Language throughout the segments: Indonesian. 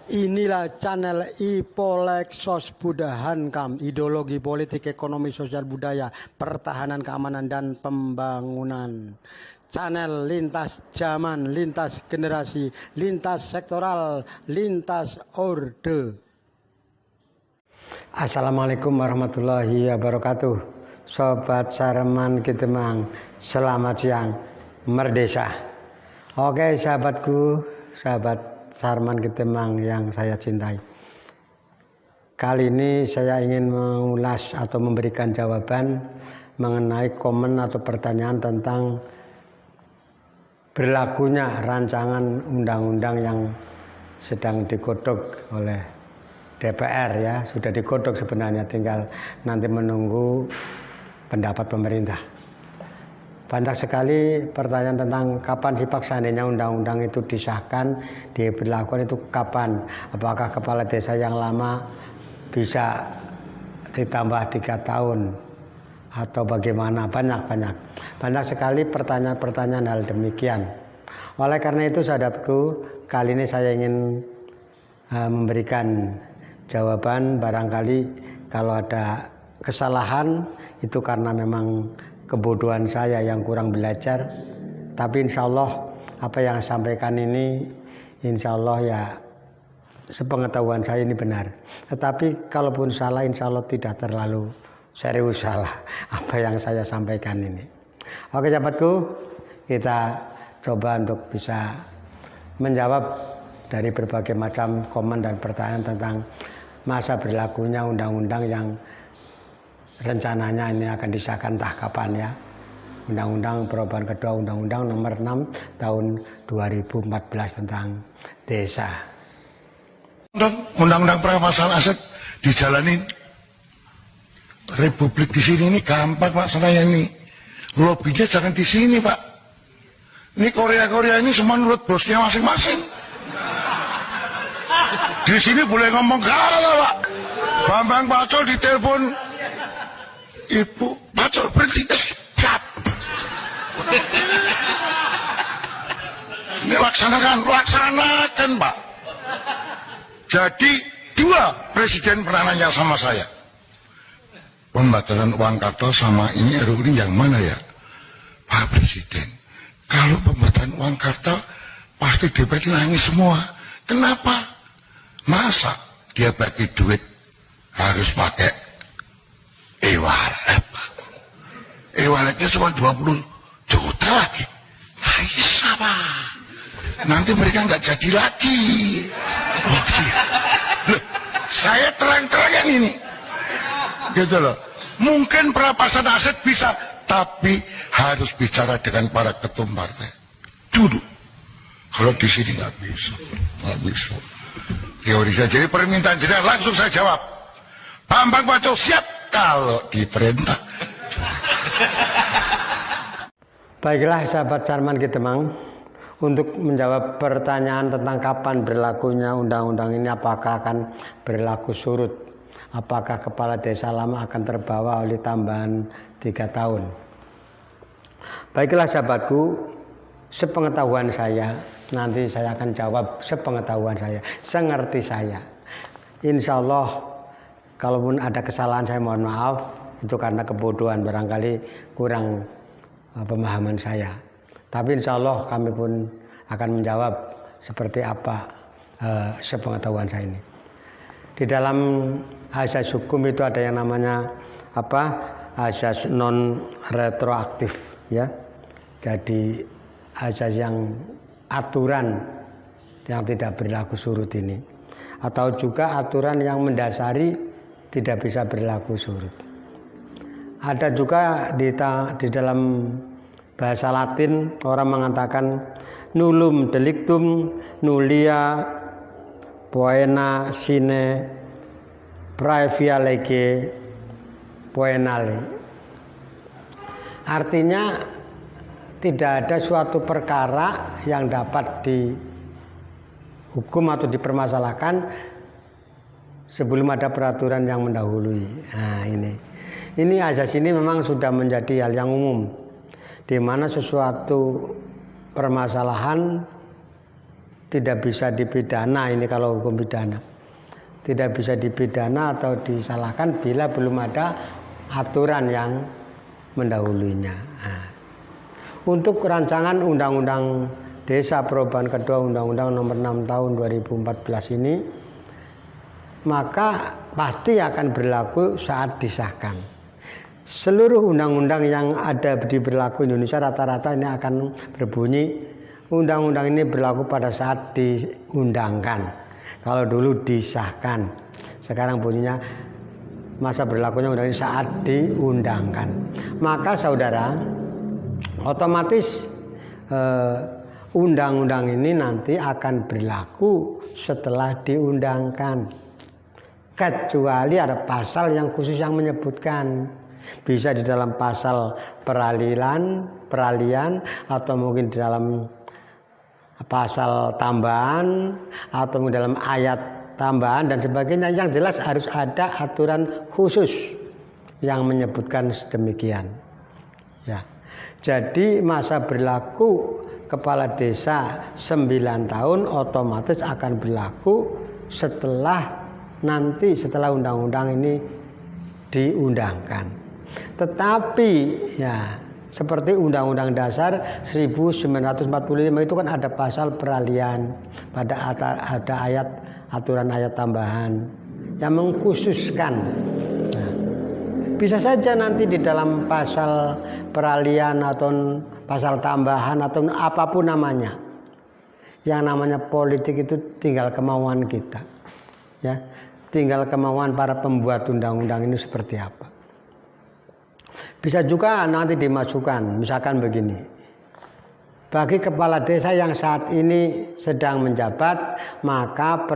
Inilah channel Ipolexos Budahankam, ideologi politik, ekonomi, sosial, budaya, pertahanan, keamanan, dan pembangunan. Channel lintas zaman, lintas generasi, lintas sektoral, lintas orde. Assalamualaikum warahmatullahi wabarakatuh. Sobat Sarman Kitemang, selamat siang, merdesa. Oke sahabatku, sahabat Sarman Kitemang yang saya cintai. Kali ini saya ingin mengulas atau memberikan jawaban mengenai komen atau pertanyaan tentang berlakunya rancangan undang-undang yang sedang digodok oleh DPR ya. Sudah digodok sebenarnya, tinggal nanti menunggu pendapat pemerintah. Banyak sekali pertanyaan tentang kapan sih Pak seandainya undang-undang itu disahkan, diberlakukan itu kapan? Apakah kepala desa yang lama bisa ditambah 3 tahun atau bagaimana? Banyak sekali pertanyaan-pertanyaan hal demikian. Oleh karena itu sahabatku, kali ini saya ingin memberikan jawaban. Barangkali kalau ada kesalahan itu karena memang kebodohan saya yang kurang belajar, tapi insya Allah apa yang saya sampaikan ini insya Allah ya sepengetahuan saya ini benar. Tetapi kalaupun salah insya Allah tidak terlalu serius salah apa yang saya sampaikan ini. Oke sahabatku, kita coba untuk bisa menjawab dari berbagai macam komen dan pertanyaan tentang masa berlakunya undang-undang yang rencananya ini akan disahkan entah kapan ya. Undang-undang perubahan kedua, Undang-Undang nomor 6 tahun 2014 tentang desa. Undang-undang perampasan aset dijalanin. Republik di sini ini gampang Pak, saya ini. Lobbynya jangan di sini Pak. Ini Korea ini semua nurut bosnya masing-masing. Di sini boleh ngomong galau Pak. Bambang Pacul ditelepon, Ibu Pacul berhenti, siap. Ini laksanakan Pak. Jadi 2 presiden pernah nanya sama saya, pembatalan uang kartal sama ini RUU ini yang mana ya Pak Presiden? Kalau pembatalan uang kartal pasti DPR nangis semua. Kenapa? Masa dia bagi duit harus pakai e-wallet? E-walletnya cuma 20 juta lagi. Nah iya sama. Nanti mereka nggak jadi lagi. Loh, saya terang-terangan ini. Gitu loh. Mungkin perampasan aset bisa, tapi harus bicara dengan para ketum partai dulu. Kalau di sini nggak bisa. Teori saya. Jadi permintaan jenengan langsung saya jawab. Bambang Pacul siap kalau diperintah. Baiklah sahabat Sarman Kitemang, untuk menjawab pertanyaan tentang kapan berlakunya undang-undang ini, apakah akan berlaku surut, apakah kepala desa lama akan terbawa oleh tambahan 3 tahun. Baiklah sahabatku, sepengetahuan saya, nanti saya akan jawab sepengetahuan saya, sengerti saya. Insya Allah kalaupun ada kesalahan saya mohon maaf, itu karena kebodohan, barangkali kurang pemahaman saya. Tapi insya Allah kami pun akan menjawab seperti apa sepengetahuan saya ini. Di dalam asas hukum itu ada yang namanya asas non retroaktif ya. Jadi asas yang aturan yang tidak berlaku surut ini, atau juga aturan yang mendasari tidak bisa berlaku surut. Ada juga di dalam bahasa Latin orang mengatakan nullum delictum nullia poena sine praevia lege poenale. Artinya tidak ada suatu perkara yang dapat dihukum atau dipermasalahkan sebelum ada peraturan yang mendahului. Nah ini asas ini memang sudah menjadi hal yang umum, di mana sesuatu permasalahan tidak bisa dipidana ini kalau hukum pidana. Tidak bisa dipidana atau disalahkan bila belum ada aturan yang mendahulunya. Nah, untuk rancangan Undang-Undang Desa perubahan kedua Undang-Undang Nomor 6 Tahun 2014 ini, maka pasti akan berlaku saat disahkan. Seluruh undang-undang yang ada di berlaku Indonesia rata-rata ini akan berbunyi undang-undang ini berlaku pada saat diundangkan. Kalau dulu disahkan, sekarang bunyinya masa berlakunya undang ini saat diundangkan. Maka saudara, otomatis undang-undang ini nanti akan berlaku setelah diundangkan. Kecuali ada pasal yang khusus yang menyebutkan. Bisa di dalam pasal peralihan atau mungkin di dalam pasal tambahan atau dalam ayat tambahan dan sebagainya. Yang jelas harus ada aturan khusus yang menyebutkan sedemikian. Ya. Jadi masa berlaku kepala desa 9 tahun otomatis akan berlaku setelah undang-undang ini diundangkan. Tetapi ya seperti Undang-Undang Dasar 1945 itu kan ada pasal peralihan, ada ayat aturan ayat tambahan yang mengkhususkan. Nah, bisa saja nanti di dalam pasal peralihan atau pasal tambahan atau apapun namanya, yang namanya politik itu tinggal kemauan kita, ya, tinggal kemauan para pembuat undang-undang ini seperti apa. Bisa juga nanti dimasukkan, misalkan begini, bagi kepala desa yang saat ini sedang menjabat, maka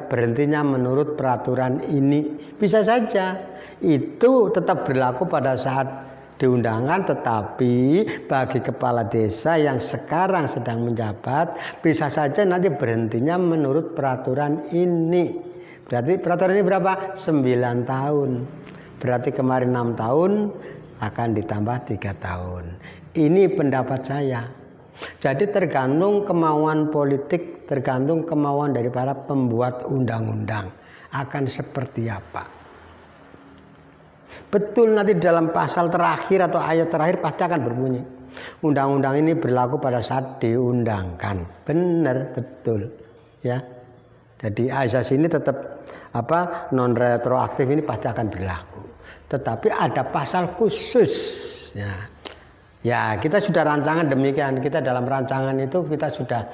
berhentinya menurut peraturan ini. Bisa saja itu tetap berlaku pada saat diundangkan, tetapi bagi kepala desa yang sekarang sedang menjabat, bisa saja nanti berhentinya menurut peraturan ini. Berarti peraturan ini berapa? 9 tahun. Berarti kemarin 6 tahun, akan ditambah 3 tahun. Ini pendapat saya. Jadi tergantung kemauan politik, tergantung kemauan dari para pembuat undang-undang akan seperti apa. Betul nanti dalam pasal terakhir atau ayat terakhir pasti akan berbunyi undang-undang ini berlaku pada saat diundangkan. Benar, betul, ya. Jadi asas ini tetap non retroaktif ini pasti akan berlaku. Tetapi ada pasal khusus. Ya, kita sudah rancangan demikian. Kita dalam rancangan itu kita sudah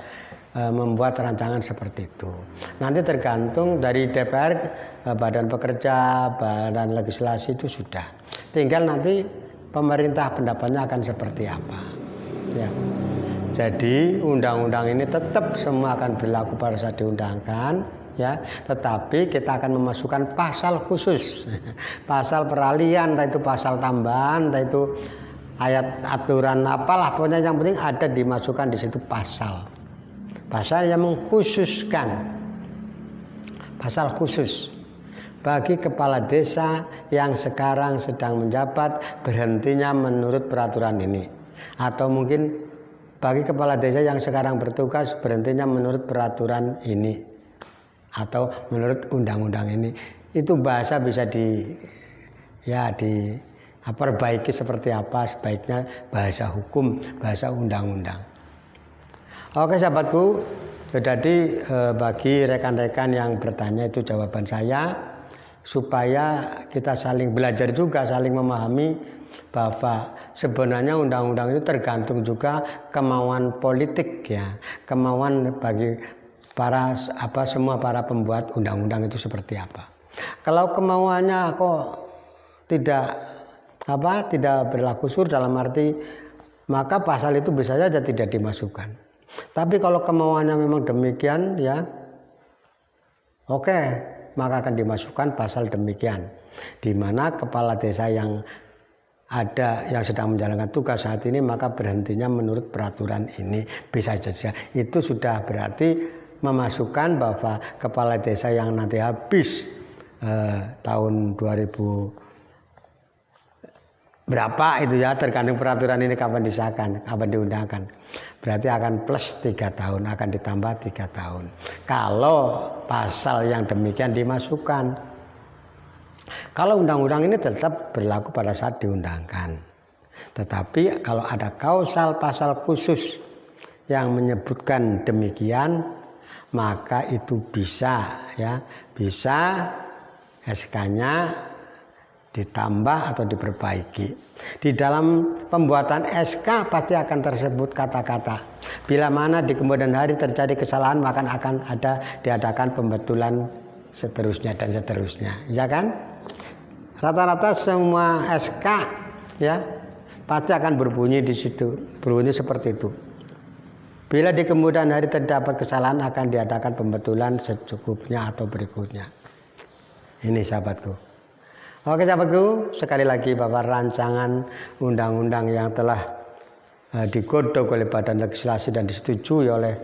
membuat rancangan seperti itu. Nanti tergantung dari DPR, Badan Pekerja, Badan Legislasi itu sudah. Tinggal nanti pemerintah pendapatnya akan seperti apa. Ya. Jadi undang-undang ini tetap semua akan berlaku pada saat diundangkan. Ya, tetapi kita akan memasukkan pasal khusus, pasal peralihan, entah itu pasal tambahan, entah itu ayat aturan apalah, pokoknya yang penting ada dimasukkan di situ pasal yang mengkhususkan, pasal khusus bagi kepala desa yang sekarang sedang menjabat berhentinya menurut peraturan ini, atau mungkin bagi kepala desa yang sekarang bertugas berhentinya menurut peraturan ini atau menurut undang-undang ini. Itu bahasa bisa perbaiki seperti apa sebaiknya bahasa hukum, bahasa undang-undang. Oke sahabatku, jadi bagi rekan-rekan yang bertanya itu jawaban saya, supaya kita saling belajar juga, saling memahami bahwa sebenarnya undang-undang itu tergantung juga kemauan politik, ya, kemauan bagi semua para pembuat undang-undang itu seperti apa. Kalau kemauannya kok tidak berlaku surut, dalam arti maka pasal itu bisa saja tidak dimasukkan. Tapi kalau kemauannya memang demikian, ya oke, maka akan dimasukkan pasal demikian, di mana kepala desa yang sedang menjalankan tugas saat ini maka berhentinya menurut peraturan ini. Bisa saja itu sudah berarti memasukkan bahwa kepala desa yang nanti habis tahun 2014 berapa itu ya, tergantung peraturan ini kapan disahkan, kapan diundangkan. Berarti akan plus 3 tahun, akan ditambah 3 tahun. Kalau pasal yang demikian dimasukkan. Kalau undang-undang ini tetap berlaku pada saat diundangkan. Tetapi kalau ada kausal pasal khusus yang menyebutkan demikian, maka itu bisa ya, bisa SK-nya ditambah atau diperbaiki. Di dalam pembuatan SK pasti akan tersebut kata-kata bila mana di kemudian hari terjadi kesalahan maka akan diadakan pembetulan seterusnya dan seterusnya, ya kan? Rata-rata semua SK ya pasti akan berbunyi di situ, berbunyi seperti itu. Bila di kemudian hari terdapat kesalahan akan diadakan pembetulan secukupnya atau berikutnya. Ini sahabatku. Oke sahabatku, sekali lagi bahwa rancangan undang-undang yang telah digodok oleh Badan Legislasi dan disetujui oleh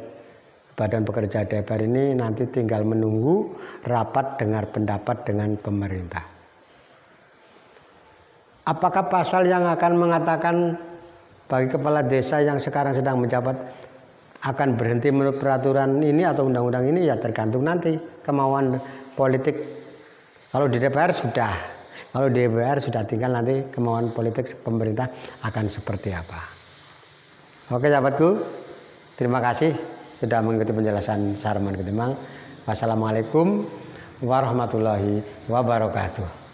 Badan Pekerja DPR ini nanti tinggal menunggu rapat dengar pendapat dengan pemerintah. Apakah pasal yang akan mengatakan bagi kepala desa yang sekarang sedang menjabat akan berhenti menurut peraturan ini atau undang-undang ini, ya tergantung nanti kemauan politik. Kalau di DPR sudah, kalau di DPR sudah, tinggal nanti kemauan politik pemerintah akan seperti apa. Oke sahabatku, terima kasih sudah mengikuti penjelasan Sarman Kedemang. Wassalamualaikum warahmatullahi wabarakatuh.